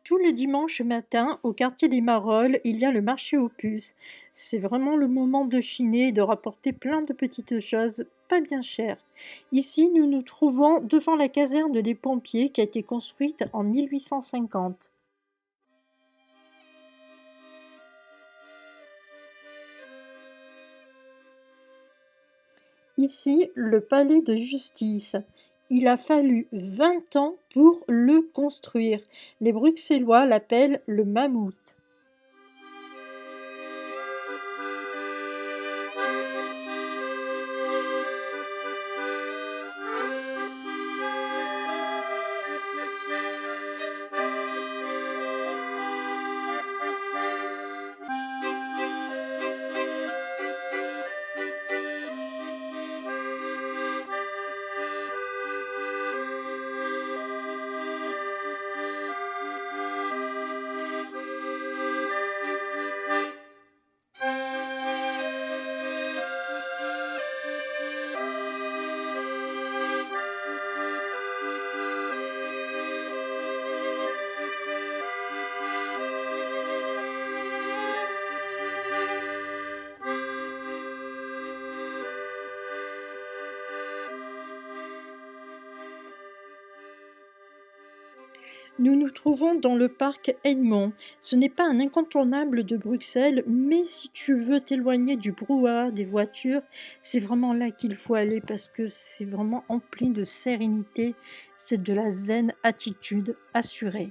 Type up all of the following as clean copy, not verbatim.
Tous les dimanches matin, au quartier des Marolles, il y a le marché aux puces. C'est vraiment le moment de chiner et de rapporter plein de petites choses pas bien chères. Ici, nous nous trouvons devant la caserne des pompiers qui a été construite en 1850. Ici, le palais de justice. Il a fallu 20 ans pour le construire. Les Bruxellois l'appellent le mammouth. Nous nous trouvons dans le parc Edmond. Ce n'est pas un incontournable de Bruxelles, mais si tu veux t'éloigner du brouhaha des voitures, c'est vraiment là qu'il faut aller parce que c'est vraiment empli de sérénité. C'est de la zen attitude assurée.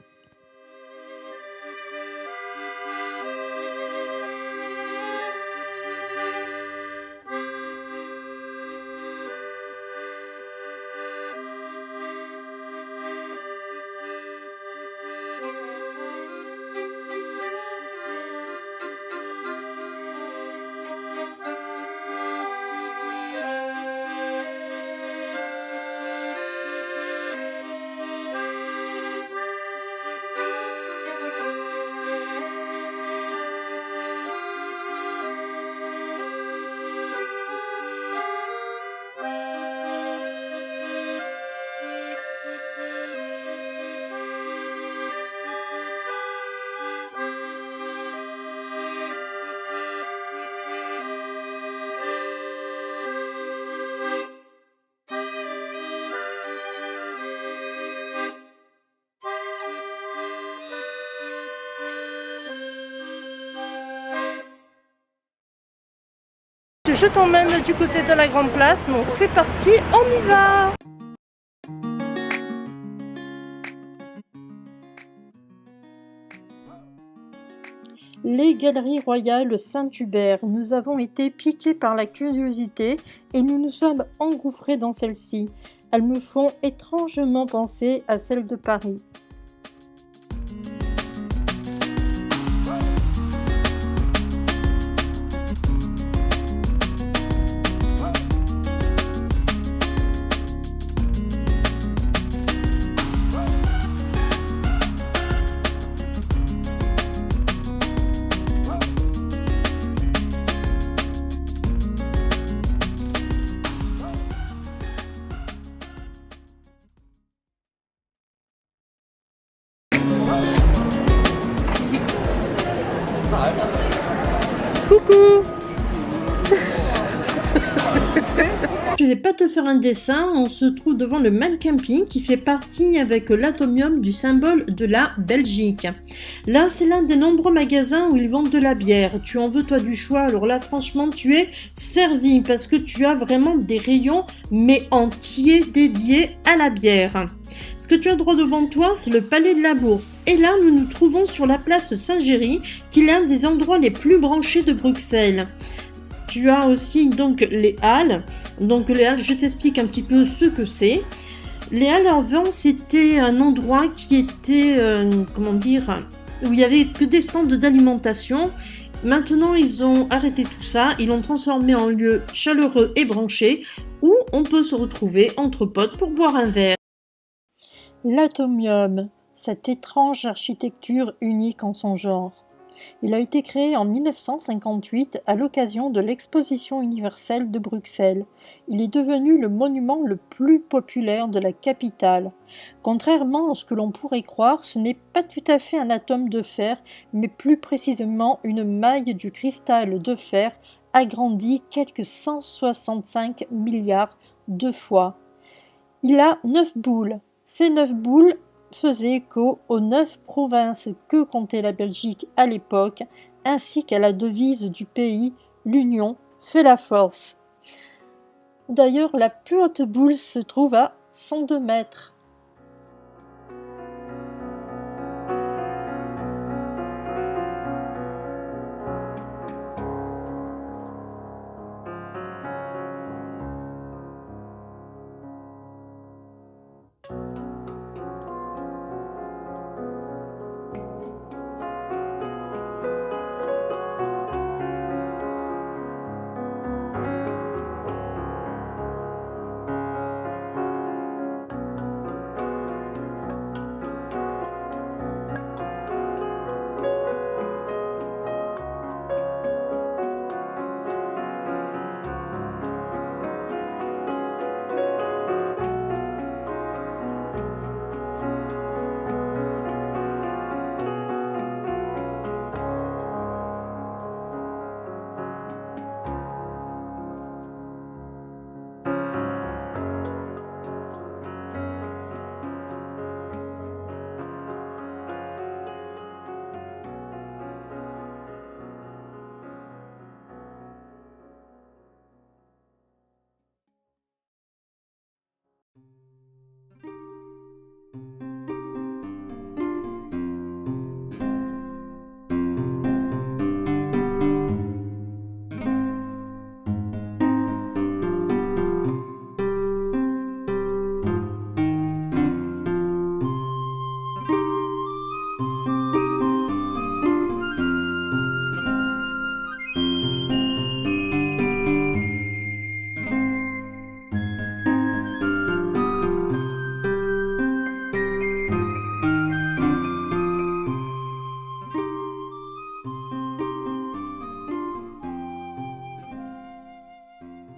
Je t'emmène du côté de la Grande Place, donc c'est parti, on y va! Les Galeries Royales Saint-Hubert, nous avons été piqués par la curiosité et nous nous sommes engouffrés dans celles-ci. Elles me font étrangement penser à celles de Paris. Coucou! Je vais pas te faire un dessin, on se trouve devant le Man Camping qui fait partie avec l'atomium du symbole de la Belgique. Là, c'est l'un des nombreux magasins où ils vendent de la bière. Tu en veux toi du choix, alors là franchement tu es servi parce que tu as vraiment des rayons mais entiers dédiés à la bière. Ce que tu as droit devant toi, c'est le Palais de la Bourse. Et là, nous nous trouvons sur la place Saint-Géry, qui est l'un des endroits les plus branchés de Bruxelles. Tu as aussi donc les halles. Donc les halles, je t'explique un petit peu ce que c'est. Les halles avant, c'était un endroit qui était, où il y avait que des stands d'alimentation. Maintenant, ils ont arrêté tout ça. Ils l'ont transformé en lieu chaleureux et branché où on peut se retrouver entre potes pour boire un verre. L'atomium, cette étrange architecture unique en son genre. Il a été créé en 1958 à l'occasion de l'Exposition universelle de Bruxelles. Il est devenu le monument le plus populaire de la capitale. Contrairement à ce que l'on pourrait croire, ce n'est pas tout à fait un atome de fer, mais plus précisément une maille du cristal de fer agrandie quelques 165 milliards de fois. Il a 9 boules. Ces 9 boules faisaient écho aux 9 provinces que comptait la Belgique à l'époque, ainsi qu'à la devise du pays, l'union fait la force. D'ailleurs, la plus haute boule se trouve à 102 mètres.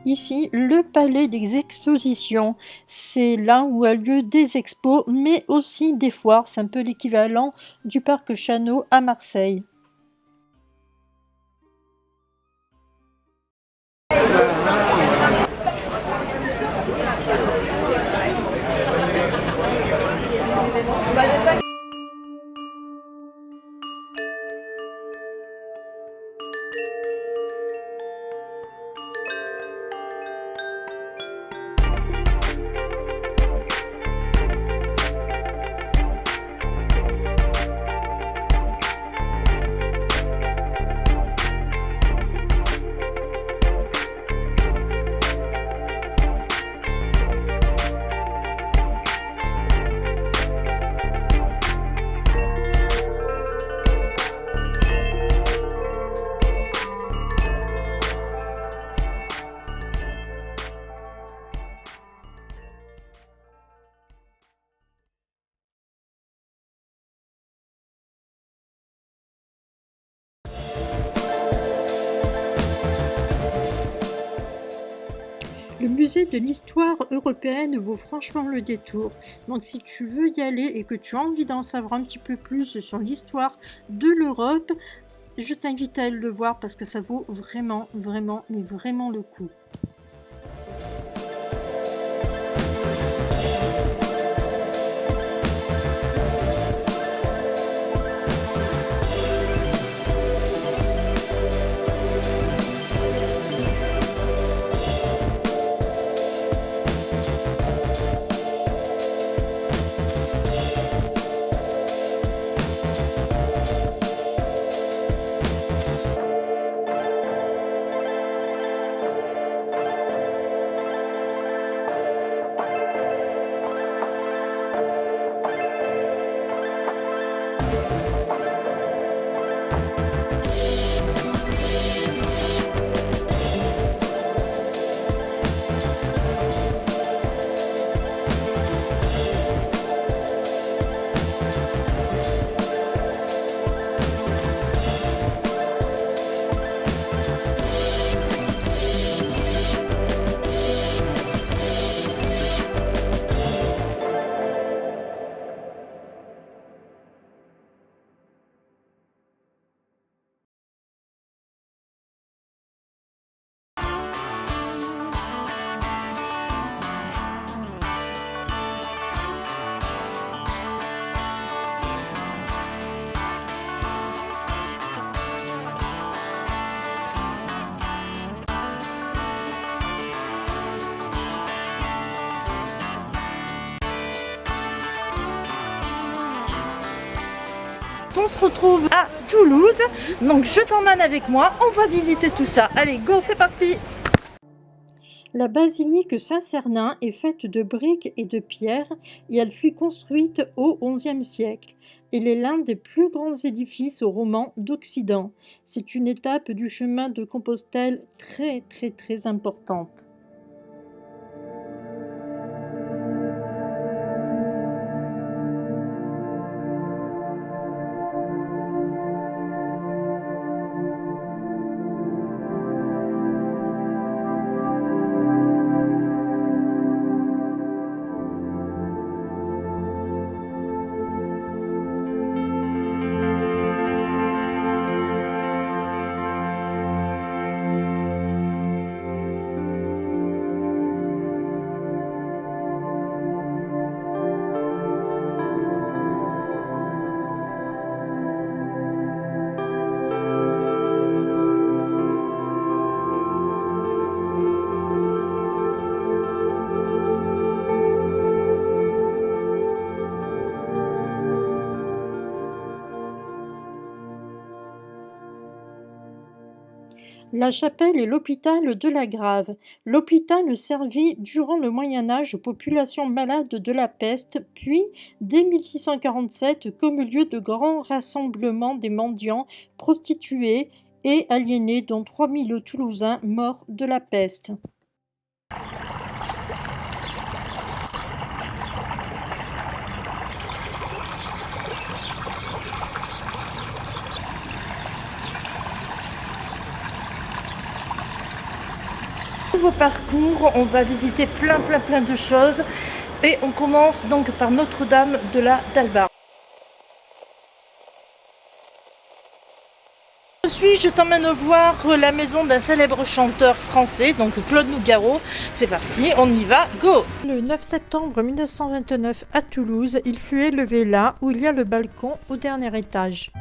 Ici, le palais des expositions, c'est là où a lieu des expos, mais aussi des foires, c'est un peu l'équivalent du parc Chano à Marseille. Le musée de l'histoire européenne vaut franchement le détour. Donc si tu veux y aller et que tu as envie d'en savoir un petit peu plus sur l'histoire de l'Europe, je t'invite à aller le voir parce que ça vaut vraiment, vraiment, mais vraiment le coup. on se retrouve à Toulouse. Donc je t'emmène avec moi, on va visiter tout ça. Allez, go, c'est parti! La basilique Saint-Cernin est faite de briques et de pierre et elle fut construite au XIe siècle. Elle est l'un des plus grands édifices romans d'Occident. C'est une étape du chemin de Compostelle très importante. La chapelle est l'hôpital de la Grave. L'hôpital servit durant le Moyen Âge aux populations malades de la peste, puis, dès 1647, comme lieu de grand rassemblement des mendiants, prostituées et aliénés, dont 3000 Toulousains morts de la peste. Nouveau parcours, on va visiter plein de choses et on commence donc par Notre-Dame de la Dalbar. Je t'emmène voir la maison d'un célèbre chanteur français, donc Claude Nougaro. C'est parti, on y va, go! Le 9 septembre 1929 à Toulouse, il fut élevé là où il y a le balcon au dernier étage.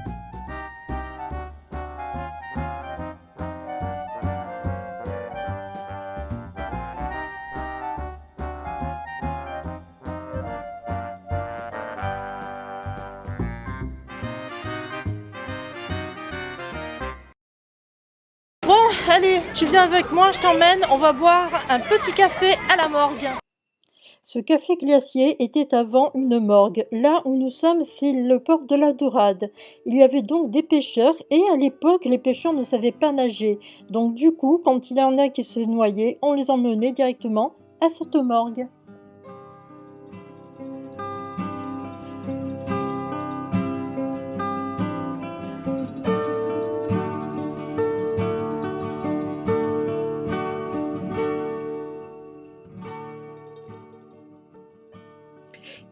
Bon, allez, tu viens avec moi, je t'emmène, on va boire un petit café à la morgue. Ce café glacier était avant une morgue. Là où nous sommes, c'est le port de la Dorade. Il y avait donc des pêcheurs et à l'époque, les pêcheurs ne savaient pas nager. Donc du coup, quand il y en a qui se noyaient, on les emmenait directement à cette morgue.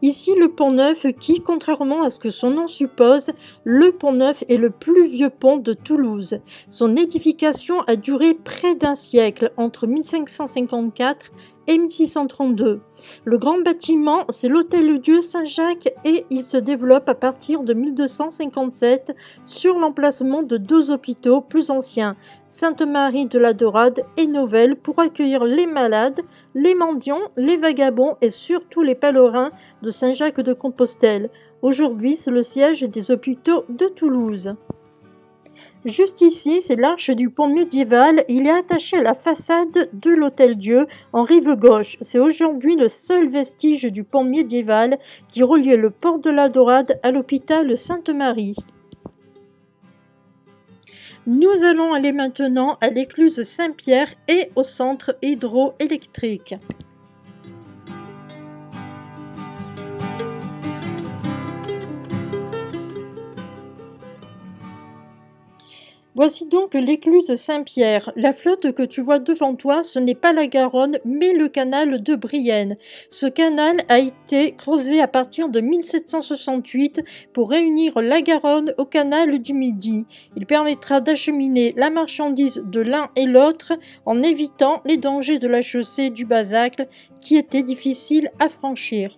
Ici, le Pont-Neuf qui, contrairement à ce que son nom suppose, le Pont-Neuf est le plus vieux pont de Toulouse. Son édification a duré près d'un siècle, entre 1554 et 1632. Le grand bâtiment, c'est l'Hôtel-Dieu Saint-Jacques et il se développe à partir de 1257 sur l'emplacement de deux hôpitaux plus anciens, Sainte-Marie de la Dorade et Novelle, pour accueillir les malades, les mendiants, les vagabonds et surtout les pèlerins de Saint-Jacques de Compostelle. Aujourd'hui, c'est le siège des hôpitaux de Toulouse. Juste ici, c'est l'arche du pont médiéval. Il est attaché à la façade de l'Hôtel-Dieu en rive gauche. C'est aujourd'hui le seul vestige du pont médiéval qui reliait le port de la Dorade à l'hôpital Sainte-Marie. Nous allons aller maintenant à l'écluse Saint-Pierre et au centre hydroélectrique. Voici donc l'écluse Saint-Pierre. La flotte que tu vois devant toi, ce n'est pas la Garonne, mais le canal de Brienne. Ce canal a été creusé à partir de 1768 pour réunir la Garonne au canal du Midi. Il permettra d'acheminer la marchandise de l'un et l'autre en évitant les dangers de la chaussée du Bazacle qui était difficile à franchir.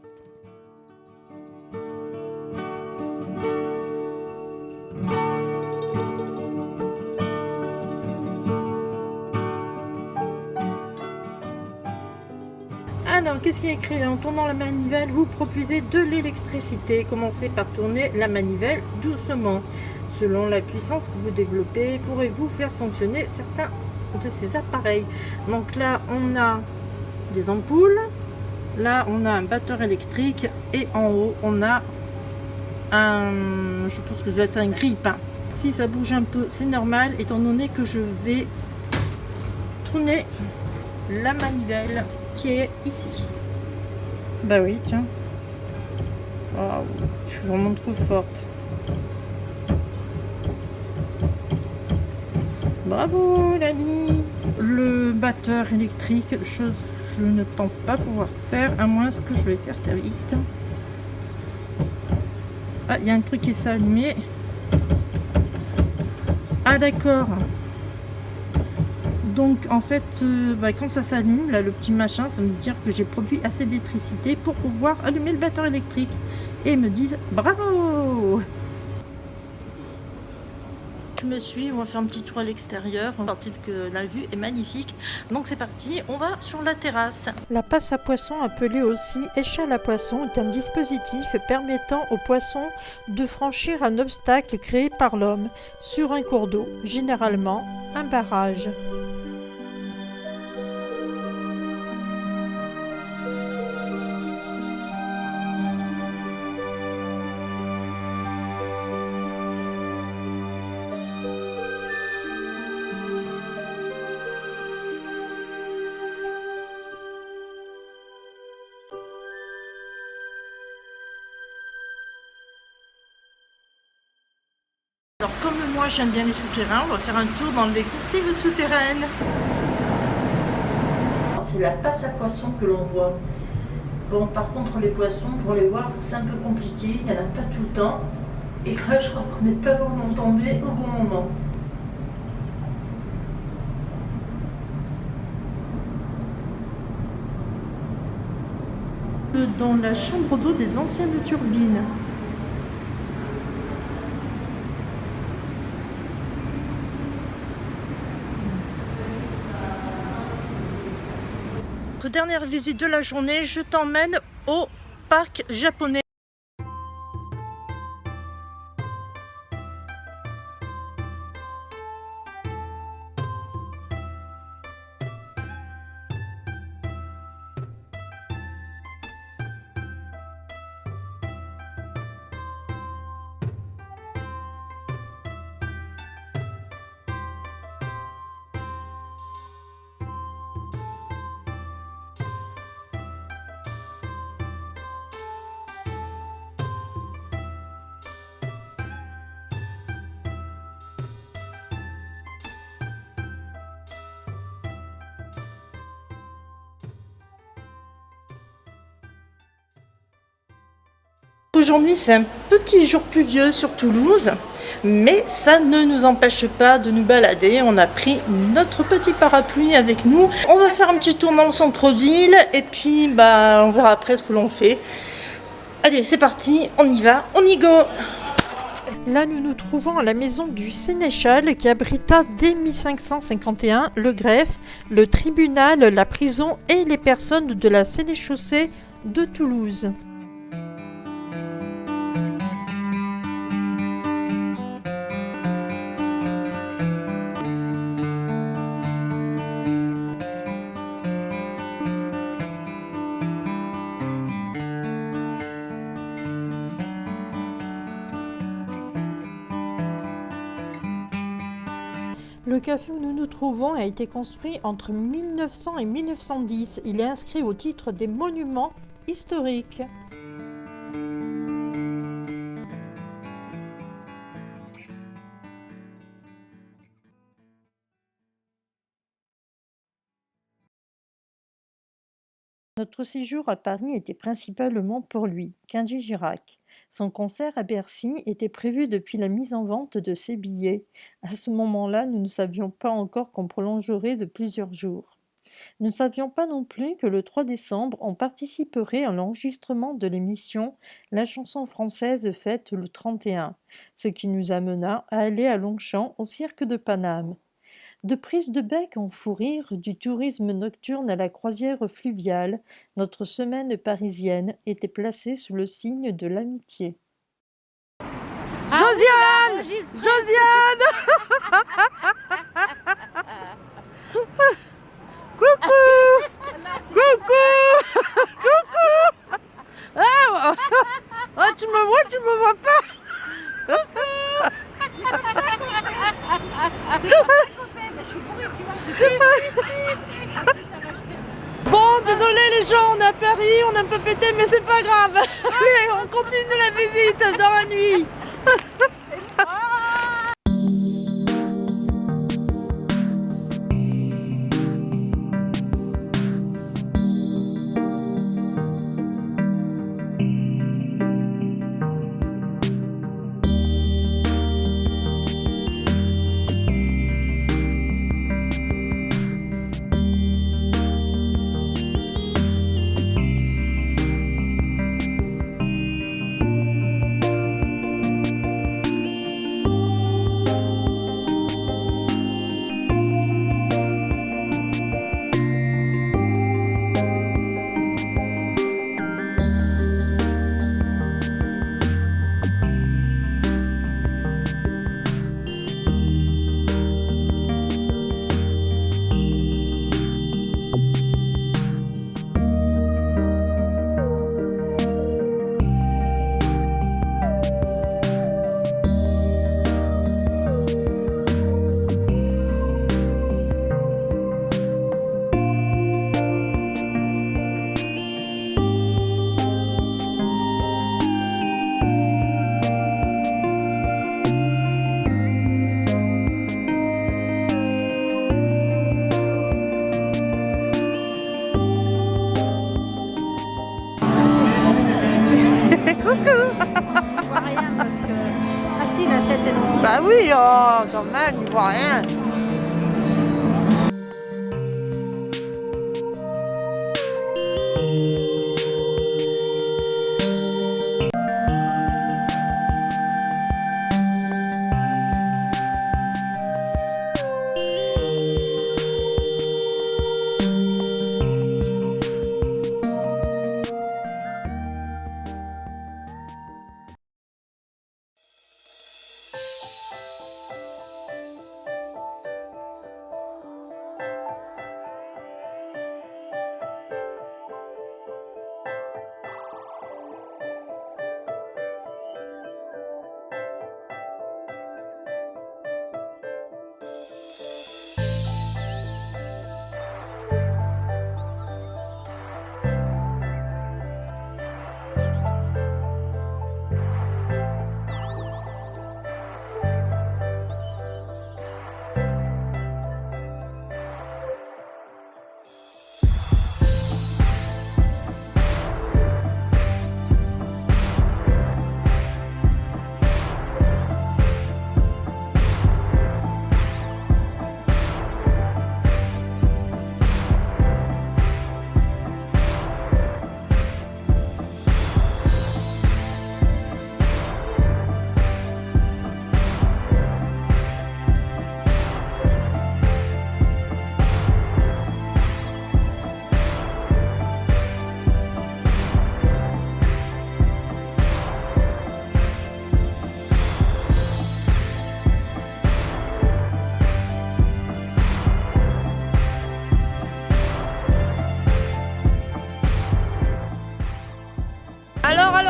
Donc qu'est-ce qu'il y a écrit là? En tournant la manivelle, vous produisez de l'électricité. Commencez par tourner la manivelle doucement. Selon la puissance que vous développez, pourrez-vous faire fonctionner certains de ces appareils. Donc là, on a des ampoules. Là, on a un batteur électrique. Et en haut, on a un... je pense que ça doit être un grille-pain. Si ça bouge un peu, c'est normal, étant donné que je vais tourner la manivelle qui est ici. Bah oui, tiens. Waouh, je suis vraiment trop forte. Bravo, Lani. Le batteur électrique, chose je ne pense pas pouvoir faire, à moins que je vais faire très vite. Ah, il y a un truc qui s'est allumé. Ah d'accord. Donc en fait, quand ça s'allume, là le petit machin, ça veut dire que j'ai produit assez d'électricité pour pouvoir allumer le batteur électrique. Et ils me disent bravo. Je me suis, on va faire un petit tour à l'extérieur, parce que la vue est magnifique. Donc c'est parti, on va sur la terrasse. La passe à poisson, appelée aussi échelle à poisson, est un dispositif permettant aux poissons de franchir un obstacle créé par l'homme sur un cours d'eau, généralement un barrage. Alors comme moi j'aime bien les souterrains, on va faire un tour dans les coursives souterraines. C'est la passe à poissons que l'on voit. Bon, par contre les poissons, pour les voir, c'est un peu compliqué, il n'y en a pas tout le temps. Et là je crois qu'on n'est pas vraiment tombé au bon moment. Dans la chambre d'eau des anciennes turbines. Dernière visite de la journée, je t'emmène au parc japonais. Aujourd'hui, c'est un petit jour pluvieux sur Toulouse, mais ça ne nous empêche pas de nous balader. On a pris notre petit parapluie avec nous. On va faire un petit tour dans le centre-ville et puis on verra après ce que l'on fait. Allez, c'est parti, on y va, on y go! Là, nous nous trouvons à la maison du sénéchal qui abrita dès 1551 le greffe, le tribunal, la prison et les personnes de la sénéchaussée de Toulouse. Le café où nous nous trouvons a été construit entre 1900 et 1910. Il est inscrit au titre des monuments historiques. Notre séjour à Paris était principalement pour lui, Kenji Girac. Son concert à Bercy était prévu depuis la mise en vente de ses billets. À ce moment-là, nous ne savions pas encore qu'on prolongerait de plusieurs jours. Nous ne savions pas non plus que le 3 décembre, on participerait à l'enregistrement de l'émission La chanson française faite le 31, ce qui nous amena à aller à Longchamp au cirque de Paname. De prise de bec en fou rire, du tourisme nocturne à la croisière fluviale, notre semaine parisienne était placée sous le signe de l'amitié. Josiane! Josiane! Coucou! Coucou! Coucou! Ah, oh, tu me vois pas? Bon, désolé les gens, on est à Paris, on est un peu pété, mais c'est pas grave. Allez, on continue la visite dans la nuit. On voit rien parce que. Ah si, la tête est longue. Bah oui, oh, quand même, il voit rien.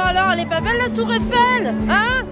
Alors, elle est pas belle la tour Eiffel, hein?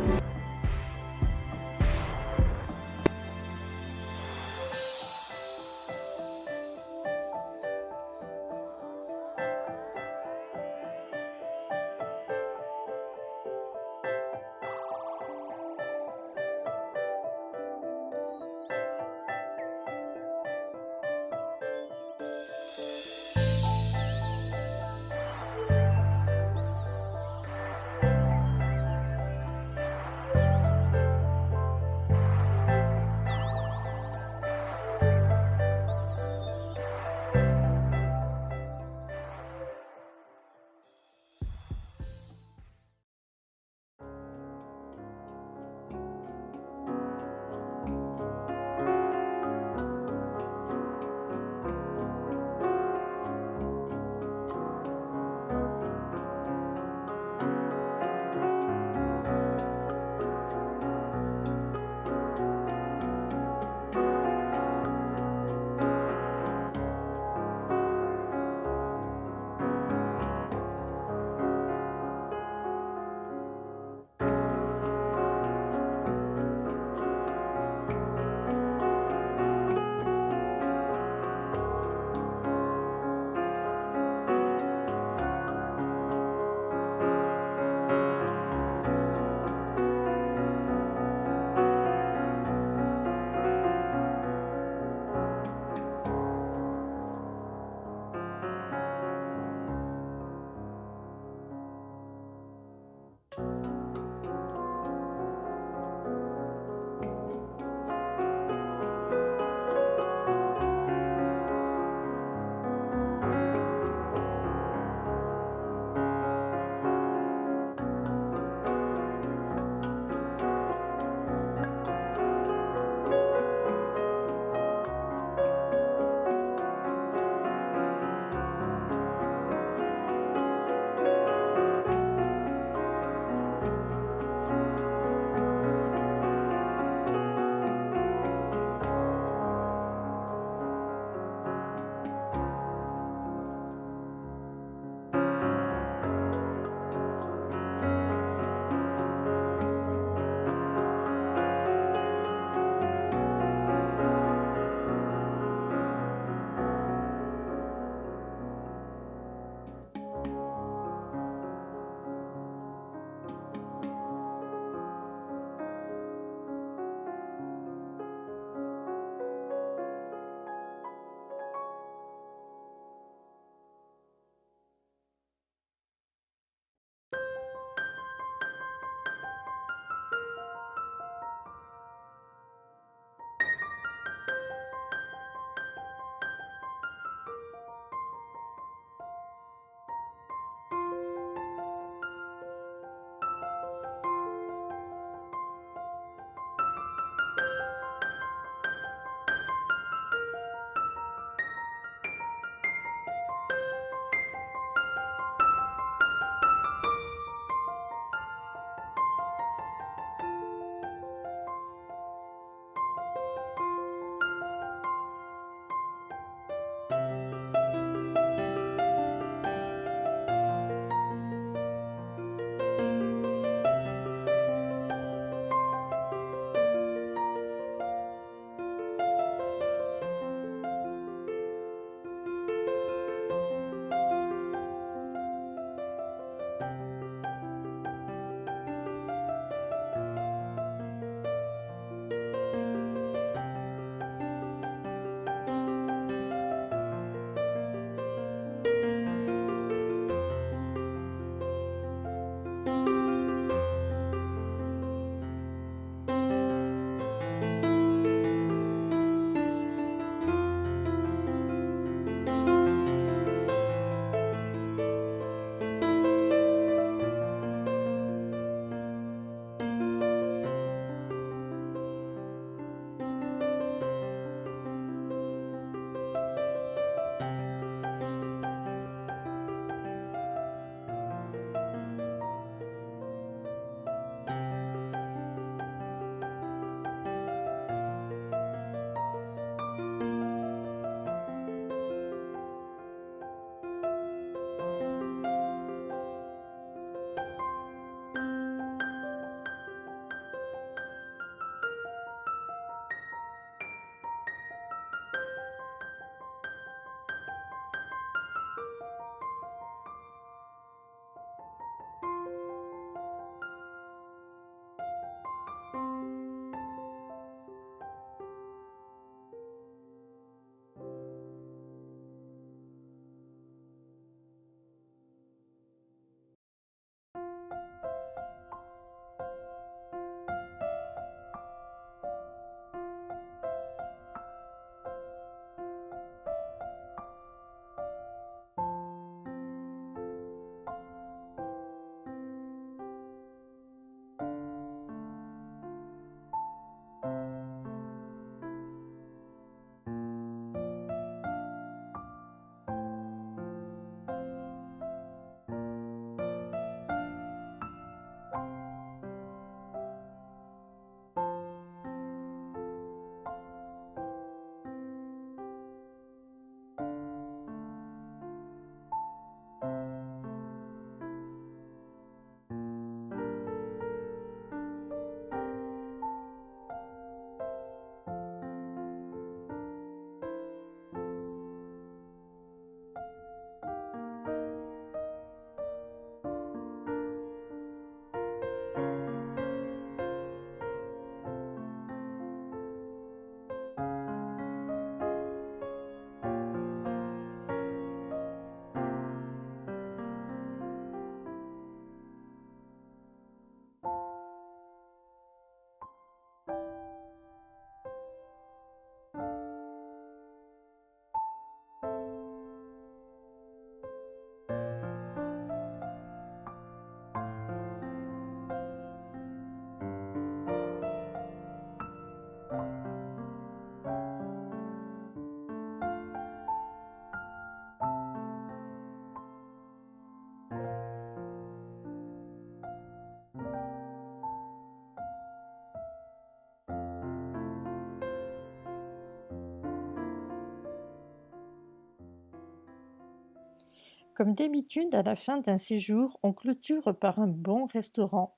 Comme d'habitude, à la fin d'un séjour, on clôture par un bon restaurant.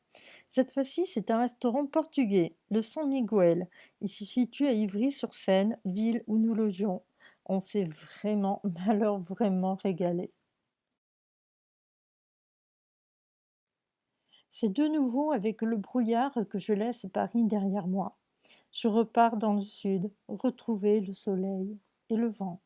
Cette fois-ci, c'est un restaurant portugais, le San Miguel. Il se situe à Ivry-sur-Seine, ville où nous logeons. On s'est vraiment, mais alors vraiment régalé. C'est de nouveau avec le brouillard que je laisse Paris derrière moi. Je repars dans le sud, retrouver le soleil et le vent.